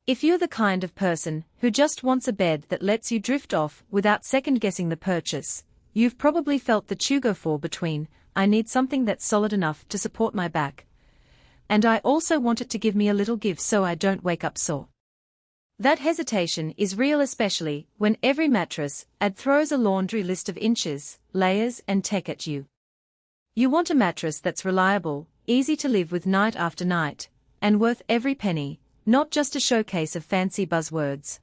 If you're the kind of person who just wants a bed that lets you drift off without second-guessing the purchase, you've probably felt the tug-of-war between, I need something that's solid enough to support my back, and I also want it to give me a little give so I don't wake up sore. That hesitation is real, especially when every mattress ad throws a laundry list of inches, layers, and tech at you. You want a mattress that's reliable, easy to live with night after night, and worth every penny, not just a showcase of fancy buzzwords.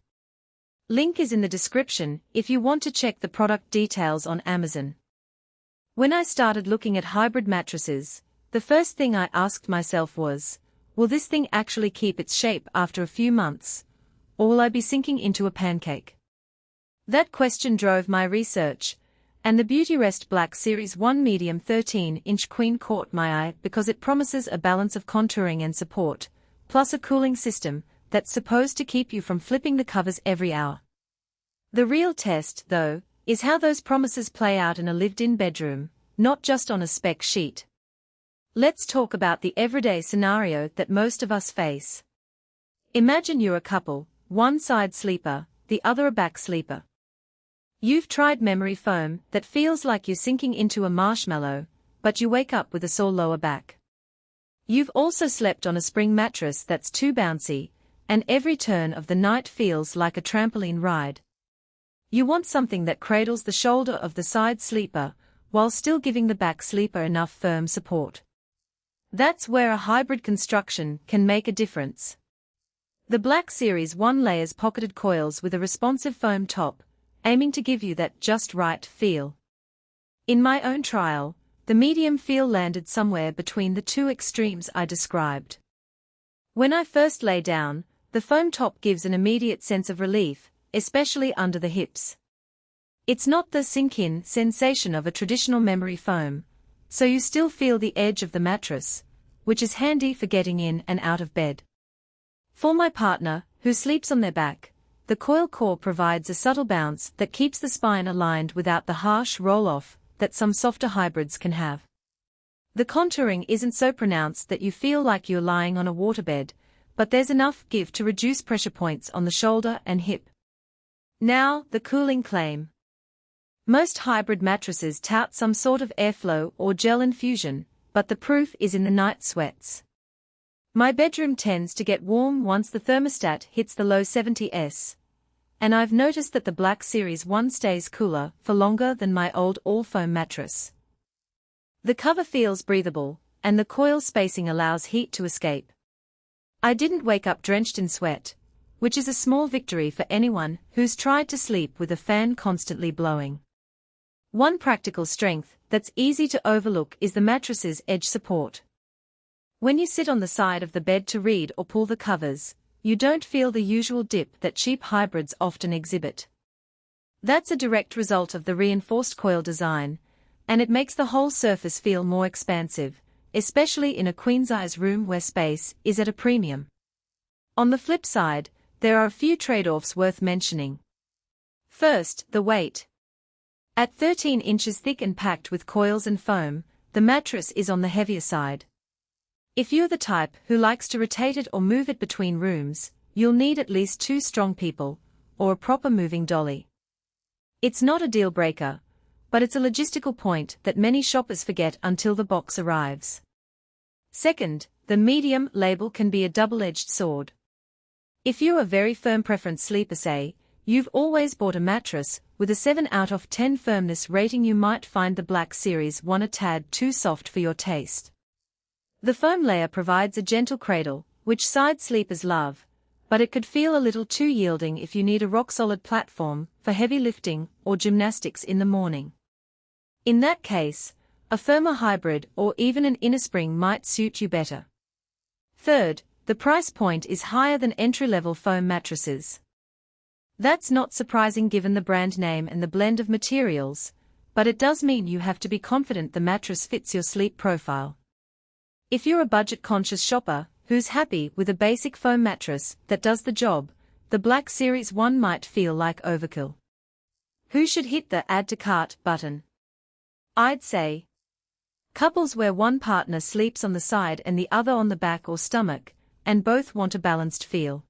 Link is in the description if you want to check the product details on Amazon. When I started looking at hybrid mattresses, the first thing I asked myself was, will this thing actually keep its shape after a few months, or will I be sinking into a pancake? That question drove my research, and the Beautyrest Black Series 1 Medium 13-inch Queen caught my eye because it promises a balance of contouring and support, plus a cooling system that's supposed to keep you from flipping the covers every hour. The real test, though, is how those promises play out in a lived-in bedroom, not just on a spec sheet. Let's talk about the everyday scenario that most of us face. Imagine you're a couple, one side sleeper, the other a back sleeper. You've tried memory foam that feels like you're sinking into a marshmallow, but you wake up with a sore lower back. You've also slept on a spring mattress that's too bouncy, and every turn of the night feels like a trampoline ride. You want something that cradles the shoulder of the side sleeper, while still giving the back sleeper enough firm support. That's where a hybrid construction can make a difference. The Black Series 1 layers pocketed coils with a responsive foam top, aiming to give you that just right feel. In my own trial, the medium feel landed somewhere between the two extremes I described. When I first lay down, the foam top gives an immediate sense of relief, especially under the hips. It's not the sink-in sensation of a traditional memory foam, so you still feel the edge of the mattress, which is handy for getting in and out of bed. For my partner, who sleeps on their back, the coil core provides a subtle bounce that keeps the spine aligned without the harsh roll-off that some softer hybrids can have. The contouring isn't so pronounced that you feel like you're lying on a waterbed, but there's enough give to reduce pressure points on the shoulder and hip. Now, the cooling claim. Most hybrid mattresses tout some sort of airflow or gel infusion, but the proof is in the night sweats. My bedroom tends to get warm once the thermostat hits the low 70s. And I've noticed that the Black Series 1 stays cooler for longer than my old all-foam mattress. The cover feels breathable, and the coil spacing allows heat to escape. I didn't wake up drenched in sweat, which is a small victory for anyone who's tried to sleep with a fan constantly blowing. One practical strength that's easy to overlook is the mattress's edge support. When you sit on the side of the bed to read or pull the covers, you don't feel the usual dip that cheap hybrids often exhibit. That's a direct result of the reinforced coil design, and it makes the whole surface feel more expansive, especially in a queen-size room where space is at a premium. On the flip side, there are a few trade-offs worth mentioning. First, the weight. At 13 inches thick and packed with coils and foam, the mattress is on the heavier side. If you're the type who likes to rotate it or move it between rooms, you'll need at least 2 strong people, or a proper moving dolly. It's not a deal breaker, but it's a logistical point that many shoppers forget until the box arrives. Second, the medium label can be a double-edged sword. If you're a very firm preference sleeper, say, you've always bought a mattress with a 7 out of 10 firmness rating, you might find the Black Series 1 a tad too soft for your taste. The foam layer provides a gentle cradle, which side sleepers love, but it could feel a little too yielding if you need a rock-solid platform for heavy lifting or gymnastics in the morning. In that case, a firmer hybrid or even an inner spring might suit you better. Third, the price point is higher than entry-level foam mattresses. That's not surprising given the brand name and the blend of materials, but it does mean you have to be confident the mattress fits your sleep profile. If you're a budget-conscious shopper who's happy with a basic foam mattress that does the job, the Black Series 1 might feel like overkill. Who should hit the Add to Cart button? I'd say couples where one partner sleeps on the side and the other on the back or stomach, and both want a balanced feel.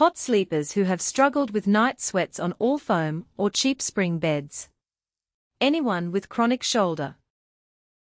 Hot sleepers who have struggled with night sweats on all foam or cheap spring beds. Anyone with chronic shoulder,